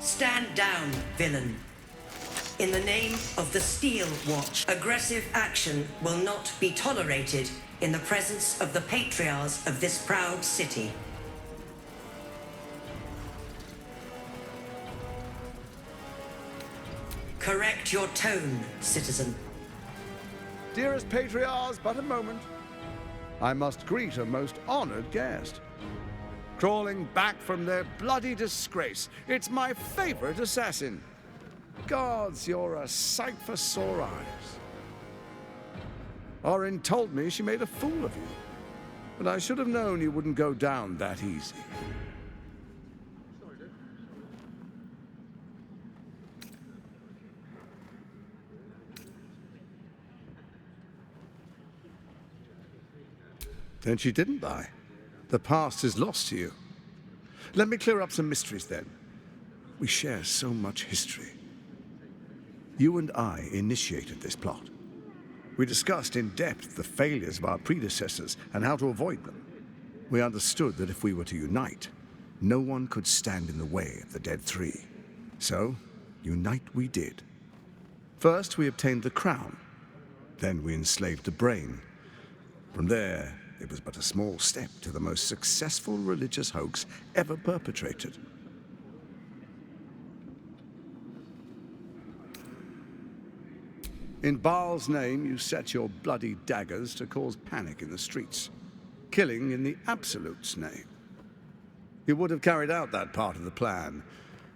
Stand down, villain. In the name of the Steel Watch, aggressive action will not be tolerated in the presence of the patriarchs of this proud city. Correct your tone, citizen. Dearest patriarchs, but a moment. I must greet a most honored guest. Crawling back from their bloody disgrace, it's my favorite assassin. Gods, you're a sight for sore eyes. Orin told me she made a fool of you, but I should have known you wouldn't go down that easy. Then she didn't lie. The past is lost to you. Let me clear up some mysteries then. We share so much history. You and I initiated this plot. We discussed in depth the failures of our predecessors and how to avoid them. We understood that if we were to unite, no one could stand in the way of the Dead Three. So, unite we did. First, we obtained the crown. Then we enslaved the brain. From there, it was but a small step to the most successful religious hoax ever perpetrated. In Baal's name, you set your bloody daggers to cause panic in the streets, killing in the Absolute's name. You would have carried out that part of the plan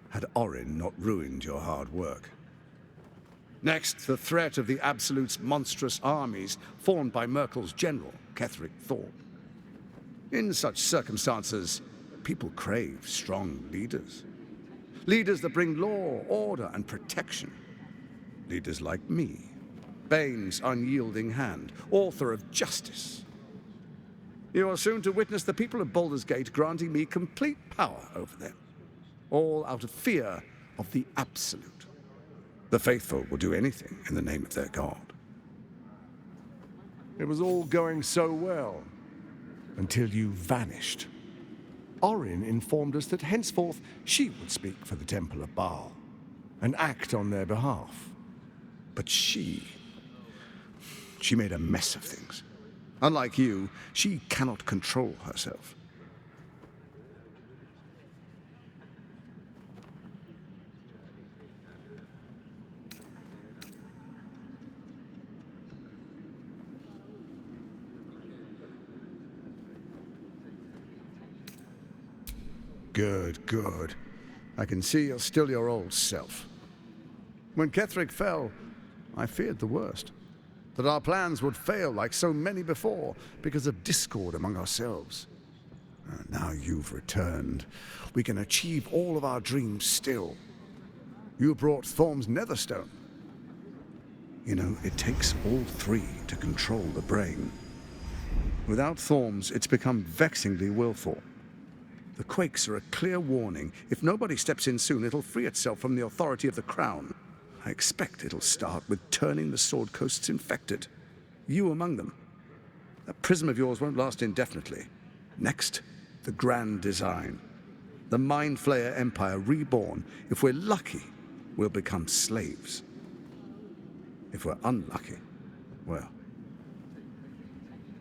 had Orin not ruined your hard work. Next, the threat of the Absolute's monstrous armies formed by Merkel's general, Ketheric Thorpe. In such circumstances, people crave strong leaders. Leaders that bring law, order, and protection. Leaders like me, Bane's unyielding hand, author of justice. You are soon to witness the people of Baldur's Gate granting me complete power over them, all out of fear of the Absolute. The faithful will do anything in the name of their god. It was all going so well, until you vanished. Orin informed us that henceforth she would speak for the Temple of Baal, and act on their behalf. But she made a mess of things. Unlike you, she cannot control herself. Good, good. I can see you're still your old self. When Ketheric fell, I feared the worst. That our plans would fail like so many before because of discord among ourselves. Now you've returned. We can achieve all of our dreams still. You brought Thorm's Netherstone. You know, it takes all three to control the brain. Without Thorm's, it's become vexingly willful. The quakes are a clear warning. If nobody steps in soon, it'll free itself from the authority of the Crown. I expect it'll start with turning the Sword Coasts infected. You among them. That prism of yours won't last indefinitely. Next, the grand design. The Mind Flayer Empire reborn. If we're lucky, we'll become slaves. If we're unlucky, well,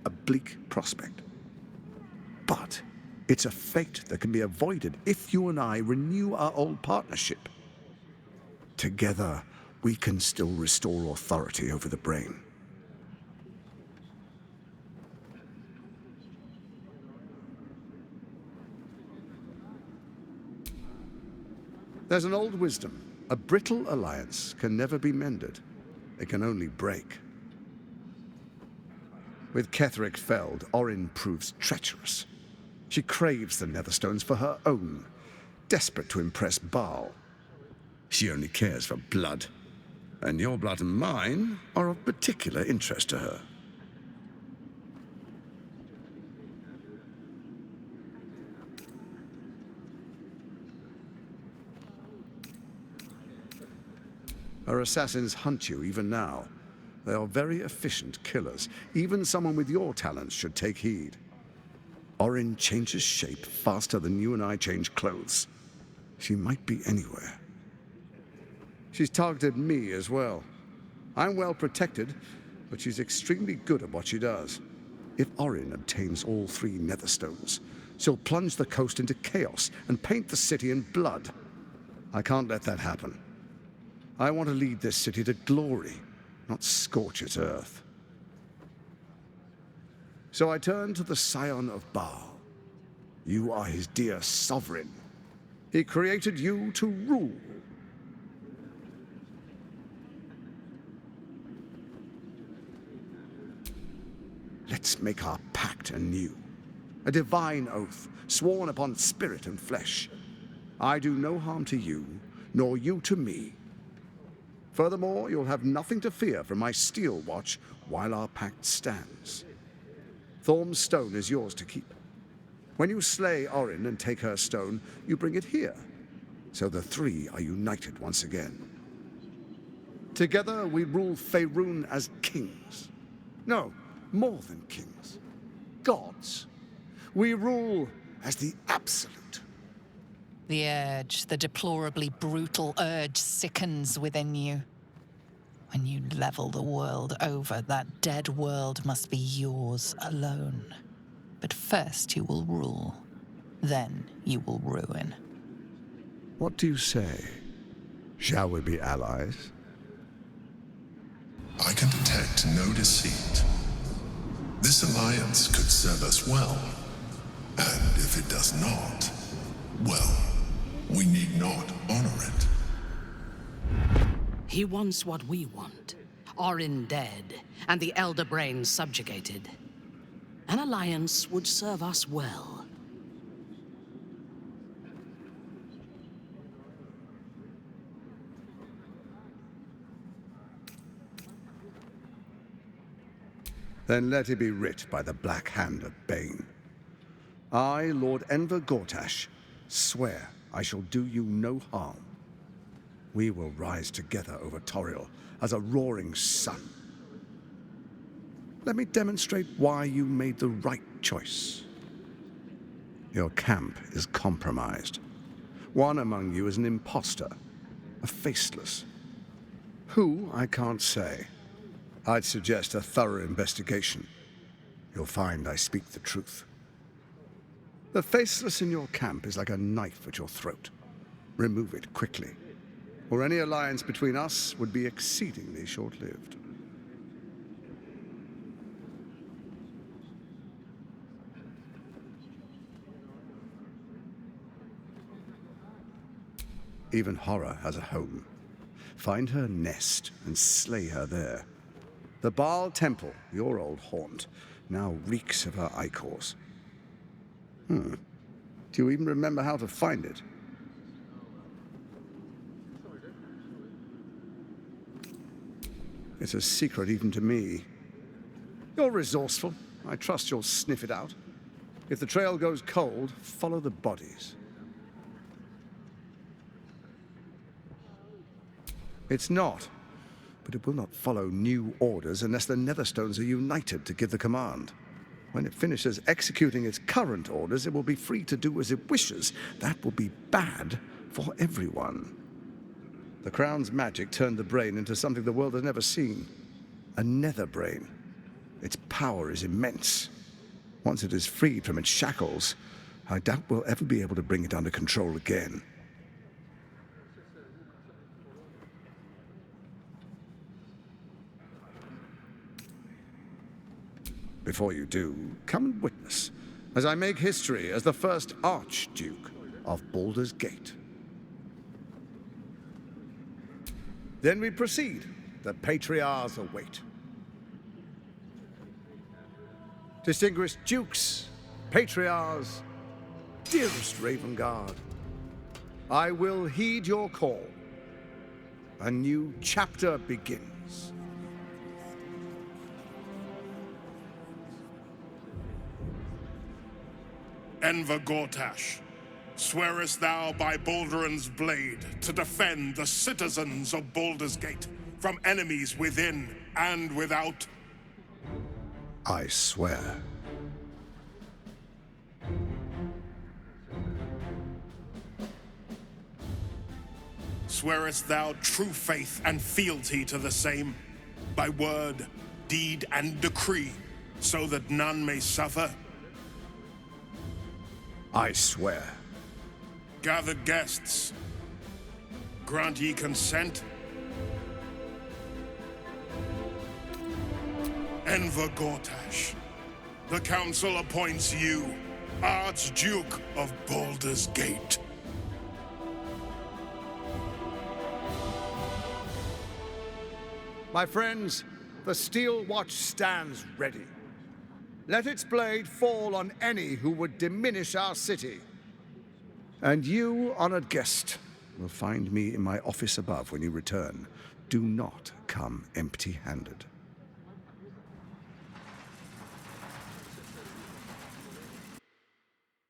a bleak prospect. But it's a fate that can be avoided if you and I renew our old partnership. Together, we can still restore authority over the brain. There's an old wisdom. A brittle alliance can never be mended. It can only break. With Ketheric felled, Orin proves treacherous. She craves the Netherstones for her own, desperate to impress Baal. She only cares for blood, and your blood and mine are of particular interest to her. Her assassins hunt you even now. They are very efficient killers. Even someone with your talents should take heed. Orin changes shape faster than you and I change clothes. She might be anywhere. She's targeted me as well. I'm well protected, but she's extremely good at what she does. If Orin obtains all 3 Netherstones, she'll plunge the coast into chaos and paint the city in blood. I can't let that happen. I want to lead this city to glory, not scorch its earth. So I turn to the Scion of Baal. You are his dear sovereign. He created you to rule. Let's make our pact anew. A divine oath, sworn upon spirit and flesh. I do no harm to you, nor you to me. Furthermore, you'll have nothing to fear from my steel watch while our pact stands. Thorm's stone is yours to keep. When you slay Orin and take her stone, you bring it here, so the 3 are united once again. Together we rule Faerun as kings. No, more than kings. Gods. We rule as the absolute. The urge, the deplorably brutal urge sickens within you. When you level the world over, that dead world must be yours alone. But first you will rule. Then you will ruin. What do you say? Shall we be allies? I can detect no deceit. This alliance could serve us well. And if it does not, well, we need not honor it. He wants what we want. Orin dead, and the Elder Brain subjugated. An alliance would serve us well. Then let it be writ by the black hand of Bane. I, Lord Enver Gortash, swear I shall do you no harm. We will rise together over Toriel as a roaring sun. Let me demonstrate why you made the right choice. Your camp is compromised. One among you is an imposter, a faceless. Who, I can't say. I'd suggest a thorough investigation. You'll find I speak the truth. The faceless in your camp is like a knife at your throat. Remove it quickly, or any alliance between us would be exceedingly short-lived. Even horror has a home. Find her nest and slay her there. The Baal Temple, your old haunt, now reeks of her ichors. Do you even remember how to find it? It's a secret even to me. You're resourceful. I trust you'll sniff it out. If the trail goes cold, follow the bodies. It's not, but it will not follow new orders unless the Netherstones are united to give the command. When it finishes executing its current orders, it will be free to do as it wishes. That will be bad for everyone. The Crown's magic turned the brain into something the world has never seen. A nether brain. Its power is immense. Once it is freed from its shackles, I doubt we'll ever be able to bring it under control again. Before you do, come and witness, as I make history as the first Archduke of Baldur's Gate. Then we proceed. The Patriarchs await. Distinguished Dukes, Patriarchs, dearest Ravengard, I will heed your call. A new chapter begins. Enver Gortash, swearest thou by Balduran's blade to defend the citizens of Baldur's Gate from enemies within and without? I swear. Swearest thou true faith and fealty to the same, by word, deed, and decree, so that none may suffer? I swear. Gathered guests, grant ye consent? Enver Gortash, the council appoints you Archduke of Baldur's Gate. My friends, the Steel Watch stands ready. Let its blade fall on any who would diminish our city. And you, honored guest, will find me in my office above when you return. Do not come empty-handed.